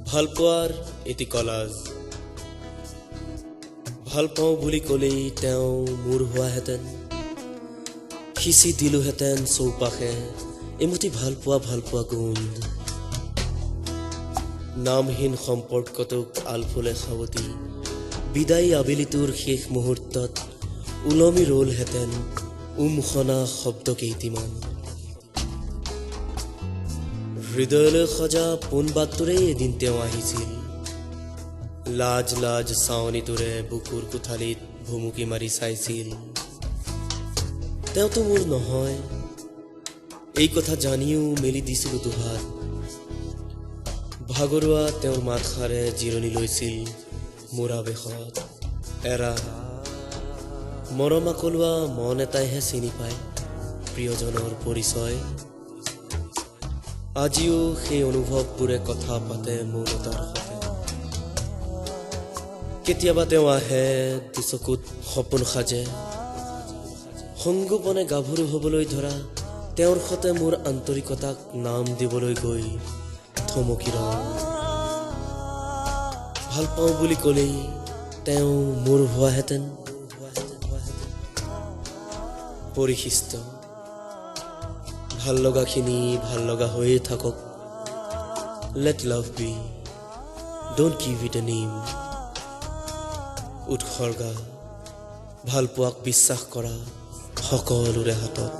ভালপোৱাৰ এটি কলাজ ভাল পাওঁ বুলি ক'লেই তেওঁ মোৰ হোৱাহেঁতেন সিঁচি দিলোহেঁতেন চৌপাশে এমুঠি ভালপোৱা গোন্ধ নামহীন সম্পৰ্কটোক আলফুলে সাৱটি বিদায়ী আবেলিটোৰ শেষ মুহূৰ্তত ওলমি ৰলহেঁতেন উমখনা শব্দ কেইটিমান হৃদয়লৈ সজা পোনবাটটোৰে এদিন তেওঁ আহিছিল লাজ লাজ চাৱনিটোৰে বুকুৰ কোঠালিত ভুমুকি মাৰি চাইছিল তেওঁতো মোৰ নহয় এই কথা জানিও মেলি দিছিলোঁ দুহাত ভাগৰুৱা তেওঁৰ মাতষাৰে জিৰণি লৈছিল মোৰ আৱেশত এৰা মৰমাকলোৱা মন এটাইহে চিনি পায় প্ৰিয়জনৰ পৰিচয় আজিও সেই অনুভৱবোৰে কথা পাতে মোৰ তাৰ সতে কেতিয়াবা তেওঁ আহে দুচকুত সপোন সাজে সংগোপনে গাভৰু হ'বলৈ ধৰা তেওঁৰ সতে মোৰ আন্তৰিকতাক নাম দিবলৈ গৈ থমকি ৰওঁ ভাল পাওঁ বুলি ক'লেই তেওঁ মোৰ হোৱাহেঁতেন পৰিশিষ্ট ভাল লগাখিনি ভাল লগা হৈয়ে থাকক let love be don't give it a name উৎসৰ্গা ভালপোৱাক বিশ্বাস কৰা সকলোৰে হাতত